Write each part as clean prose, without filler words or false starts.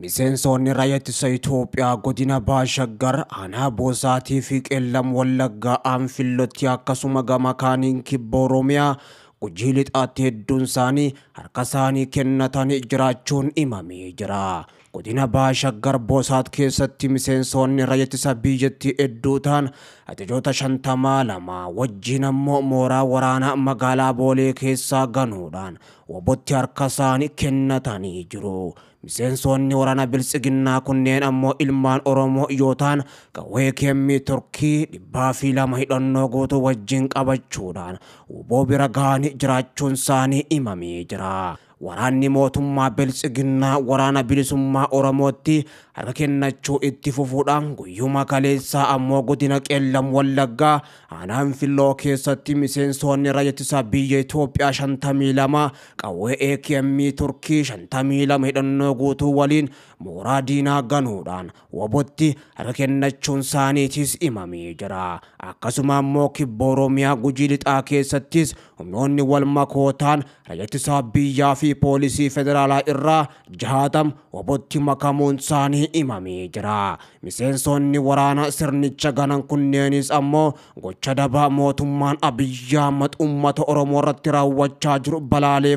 Miseensonni raayyaa Itoophiyaa godina Baashaggar aanaa Boosaatii fi Qeellam Wallaggaa Anfilootti akkasuma gama kaaniin kibba Oromiyaa Gujii lixaatti hedduun isaanii harka isaanii kennatanii jiraachuun himamee jira. Godina Baashaggar Boosaat keessatti miseensonni raayyaa biyyattii hedduu ta'an ajajoota 52 wajjin ammoo mooraa waraanaa magaalaa Boolee keessaa ganuudhaan wabotti harka isaanii kennatanii jiru. Miseensonni waraana bilisiginnaa kunneen ammoo ilmaan Oromoo yoo ta'an qawwee keemmii Turkii 200 hidhannoo guutuu wajjin qabachuudhaan woboo bira ga'anii jiraachuun isaanii himamee jira. Waraanni mootummaa bilisiginnaa waraana bilisummaa Oromootti harka kennachuu itti fufuudhaan guyyuma kaleessaa ammoo godina Qeellam Wallaggaa aanaa Anfiloo keessatti miseensonni raayyaa biyya Itoophiyaa 52 qawwee keemmii Turkii 52 hidhannoo guutuu waliin mooraa diinaa ganuudhaan wabotti harka kennachuun isaaniitis himamee jira. Akkasuma ammoo kibba Oromiyaa Gujii lixaa keessattis humnoonni wal makootaan raayyaa biyyaa fi poolisii federaalaa irraa 60 wabotti makamuun isaanii himamee jira. Miseensonni waraana sirnicha ganan kunneenis ammoo gocha dabaa mootummaan Abiyyi Ahmad uummata Oromoo irratti raawwachaa jiru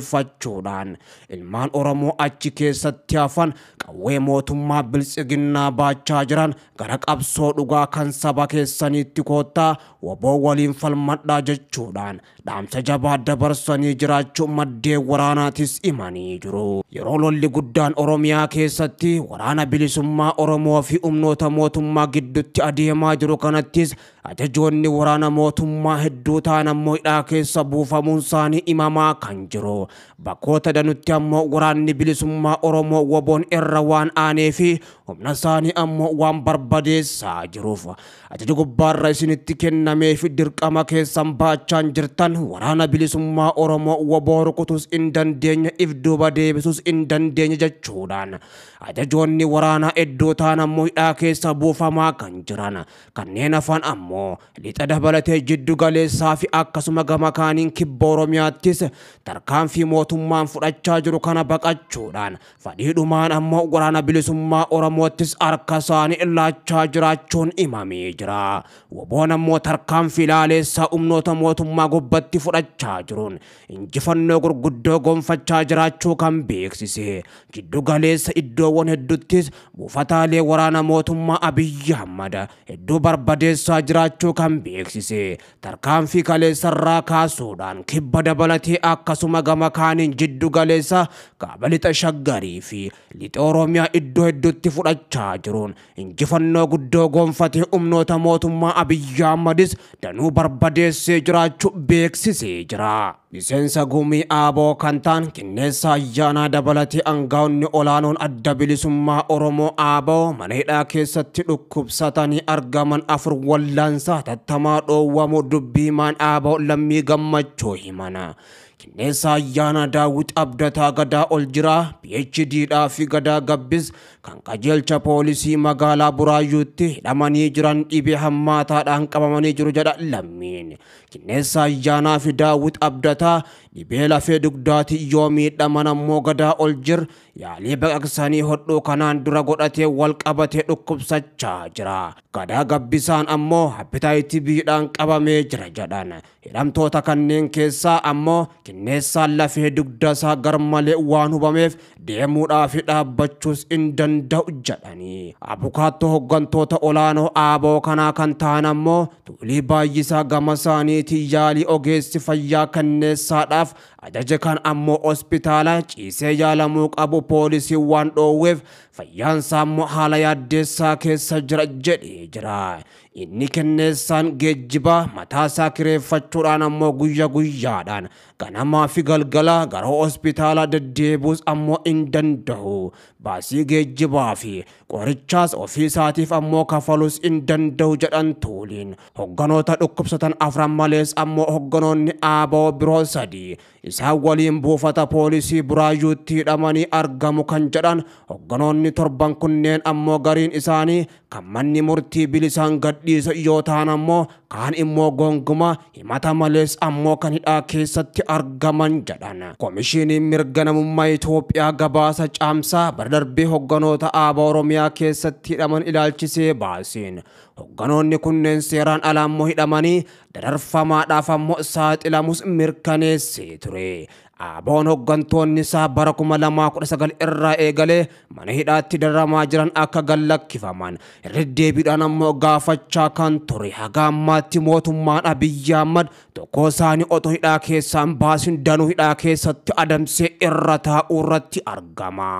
balaaleeffachuudhaan ilmaan Oromoo achi keessatti hafan qawwee mootummaa bilisiginnaa baachaa jiran gara qabsoo dhugaa kan saba keessaniitti koottaa woboo waliin falmadhaa jechuudhaan dhaamsa jabaa dabarsanii jiraachuu maddeen waraanaatis himanii jiru. Yeroo lolli guddaan Oromiyaa keessatti waraana bilisummaa Oromoo fi humnoota mootummaa gidduutti adeemaa jiru kanattis ajajoonni waraana mootummaa hedduu ta'an ammoo hidhaa keessa buufamuun isaanii himamaa kan jiru. Bakkoota danutti ammoo waraanni bilisummaa Oromoo woboon irra waan aanee fi humna isaanii ammoo waan barbadeessaa jiruuf ajaja gubbaarra isinitti kennamee fi dirqama keessan baachaan jirtan waraana bilisummaa Oromoo woboo rukutus hin dandeenye if duuba deebisuus hin dandeenye jechuudhaan ajajoonni waraanaa hedduu ta'an ammoo hidhaa keessa buufamaa kan jiran. Kanneen hafan ammoo lixa dabalatee jiddu galeessaa fi akkasuma gama kaaniin kibba Oromiyaattis tarkaanfii mootummaan fudhachaa jiru kana baqachuudhaan fadhiidhumaan ammoo waraana bilisummaa Oromoottis harka isaanii laachaa jiraachuun himamee jira. Woboon ammoo tarkaanfii ilaaleessaa humnoota mootummaa gubbatti fudhachaa jiruun injifannoo gurguddoo gonfachaa jiraachuu kan beeksise. Jiddu galeessa iddoowwan hedduuttis buufataalee waraana mootummaa Abiyyi Ahmad hedduu barbadeessaa jiraachuu kan beeksise. Tarkaanfii kaleessarraa kaasuudhaan kibba dabalatee akkasuma gama kaaniin jiddu galeessa kaaba lixa Shaggarii fi lixa Oromiyaa iddoo hedduutti fudhachaa jiruun injifannoo guddoo gonfatee humnoota mootummaa Abiyyi Ahmadis danuu barbadeessee jiraachuu beeksisee jira. Miseensa gumii aaboo kan ta'an Qindeessaa Ayyaanaa dabalatee aangaa'onni olaanoon adda bilisummaa Oromoo aaboo mana hidhaa keessatti dhukkubsatanii argaman 4 wallaansa hatattamaa dhoowwamuu dubbiimaan aaboo Lammii Gammachuu himana. Qindeessaa Ayyaanaa Daawit Abdataa Gadaa ol jira PhD dhaa fi Gadaa Gabbis kan qajeelcha poolisii magaalaa Buraayyuutti hidhamanii jiran dhibee hammaataadhaan qabamanii jiru jedha Lammiin. Qindeessaa Ayyaanaa fi Daawit Abdataa dhibee lafee dugdaati yoo miidhaman ammoo Gadaa ol jir yaalii baqaqsanii hodhuu kanaan dura godhatee wal qabatee dhukkubsachaa jira. Gadaa Gabbisaan ammoo hapitaayitii biidhaan qabamee jira jedhan. Hidhamtoota kanneen keessaa ammoo Qindeessaan lafee dugdasaa garmalee waan hubameef deemuudhaa fi dhaabbachuus hin danda'u jedhanii. Abukaattoo hoggantoota olaanoo aaboo kanaa kan ta'an ammoo Tuulii Baay'isaa gama isaaniitii yaalii ogeessi fayyaa Qindeessaadhaaf ajaja kan ammoo hospitaala ciisee yaalamuu qabu poolisii waan dhoowweef fayyaansaa ammoo haala yaaddeessaa keessa jira jedhee jira. Inni Qindeessaan geejjiba mataasaa kireeffachuudhaan ammoo guyyaadhaan ganamaa fi galgala gara hospitaala deddeebuus ammoo hin danda'u. Baasii geejjibaa fi qorichaas ofii isaatiif ammoo kafalus hin danda'u jedhan Tuuliin. Hogganoota dhukkubsatan 4 malees ammoo hogganoonni aaboo biroo 3 isaan waliin buufata poolisii Buraayyuutti hidhamanii argamu kan jedhan. Hogganoonni 7 kunneen ammoo gariin isaanii kan manni murtii bilisaan gadhiisa yoo ta'an ammoo kaan immoo gonguma himata malees ammoo kan hidhaa keessatti argaman jedhan. Komishiiniin mirga namummaa Itoophiyaa gabaasa caamsaa bara darbee hogganoota ABO Oromiyaa keessatti hidhaman ilaalchisee baaseen hogganoonni kunneen seeraan alaa ammoo hidhamanii dararfamaadhaaf ammoo saaxilamus mirkaneessee ture. ABO'n hoggantoonni isaa bara 2019 irraa eegalee mana hidhaatti dararamaa jiran akka gallakkifaman irra deebiidhaan ammoo gaafachaa kan ture. Haga ammaatti mootummaan Abiyyi Ahmad tokko isaanii otoo hidhaa keessaan baasin danuu hidhaa keessatti adamsee irra taa'uu irratti argama.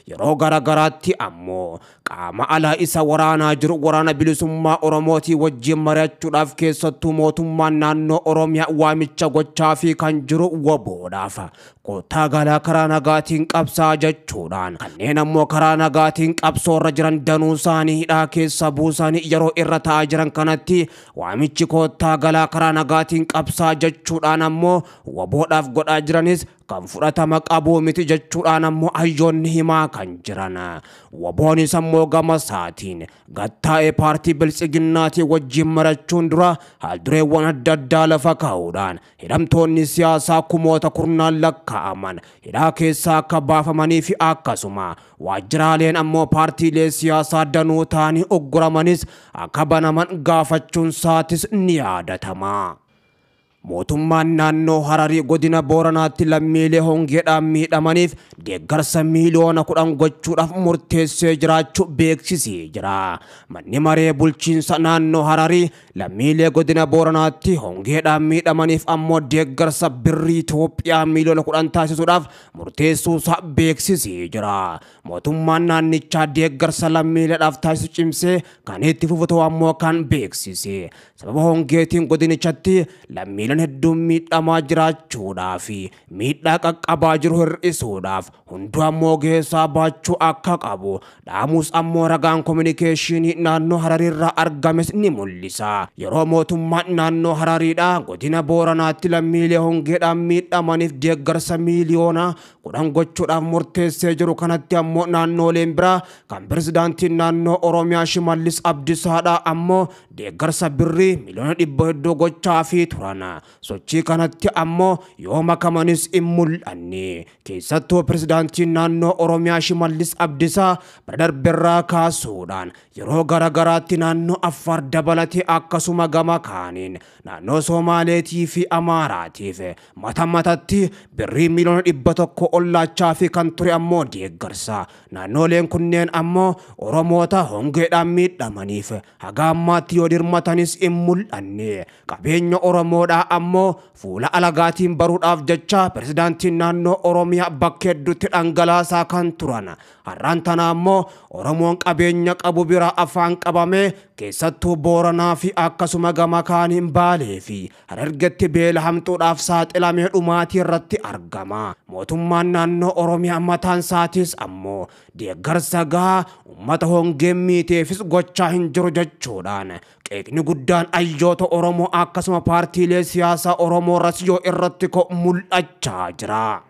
Yeroo garagaraatti ammoo qaama alaa isa waraanaa jiru waraana bilisummaa Oromootii wajjin mari'achuudhaaf keessattuu mootummaan naannoo Oromiyaa waamicha gochaa fi kan jiru WBOdhaaf. Kottaa galaa karaa nagaatiin qabsaa jechuudhaan kanneen ammoo karaa nagaatiin qabsoorra jiran danuu isaanii hidhaa keessa buusanii yeroo irra taa'aa jiran kanatti waamichi kottaa galaa karaa nagaatiin qabsaa jechuudhaan ammoo WBOdhaaf godhaa jiranis kan fudhatama qabu miti jechuudhaan ammoo hayyoonni himaa kan jiran. WBOnis ammoo gama isaatiin gattaa'ee paartii biltsiginnaatii wajjin mari'achuun dura haaldureewwan adda addaa lafa kaa'uudhaan hidhamtoonni siyaasaa kumoota kurnaan lakkaa'aman hidhaa keessaa akka baafamanii fi akkasuma waajjiraaleen ammoo paartiilee siyaasaa danuu ta'anii ugguramanis akka banaman gaafachuun isaatis ni yaadatama. Mootummaan naannoo Hararii godina Booranaatti lammiilee hongeedhaan miidhamaniif deeggarsa miliyoona 10 gochuudhaaf murteessee jiraachuu beeksisee jira. Manni maree bulchiinsa naannoo Hararii lammiilee godina Booranaatti hongeedhaan miidhamaniif ammoo deeggarsa birrii Itoophiyaa miliyoona 10 taasisuudhaaf murteessuu isaa beeksisee jira. Mootummaan naannichaa deeggarsa lammiileedhaaf taasisu cimsee kan itti fufu ammoo kan beeksise. Sababa hongeetiin godinichatti lammiileen hedduun miidhamaa jiraachuudhaa fi miidhaa qaqqabaa jiru hir'isuudhaaf hunduu ammoo geessaa baachuu akka qabu dhaamus ammoo ragaan kominikeeshinii naannoo Harariirraa argames ni mul'isa. Yeroo mootummaan naannoo Harariidhaa godina Booranaatti lammiilee hongeedhaan miidhamaniif deeggarsa miliyoona 10 gochuudhaaf murteessee jiru kanatti ammoo naannoleen biraa kan pirezidaantiin naannoo Oromiyaa Shimallis Abdiisaadhaa ammoo deeggarsa birrii miliyoona 100 gochaa fi turan. Sochii kanatti ammoo yoo makamanis hin mul'anne. Keessattuu pirezidaantiin naannoo Oromiyaa Shimallis Abdiisaa bara darbeerraa kaasuudhaan yeroo garagaraatti naannoo Affaar dabalatee akkasuma gama kaaniin naannoo Somaaleetii fi Amaaraatiif mata matatti birrii miliyoona 100 ollaachaa fi kan ture ammoo deeggarsa. Naannoleen kunneen ammoo Oromoota hongeedhaan miidhamaniif haga ammaatti yoo dirmatanis hin mul'anne. Qabeenya Oromoodhaa ammoo fuula alagaatiin baruudhaaf jecha pirezidaantiin naannoo Oromiyaa bakka hedduutti dhangalaasaa kan turan. Har'aan tana ammoo Oromoon qabeenya qabu bira afaan qabame keessattuu Booranaa fi akkasuma gama kaaniin Baalee fi Harargeetti beela hamtuudhaaf saaxilamee dhumaatii irratti argama. Mootummaan naannoo Oromiyaa mataan isaatis ammoo deeggarsa gahaa uummata hongeen miiteefis gochaa hin jiru jechuudhaan qeeqni guddaan hayyoota Oromoo akkasuma paartiilee siyaasaa Oromoo rasiyoo irratti mul'achaa jira.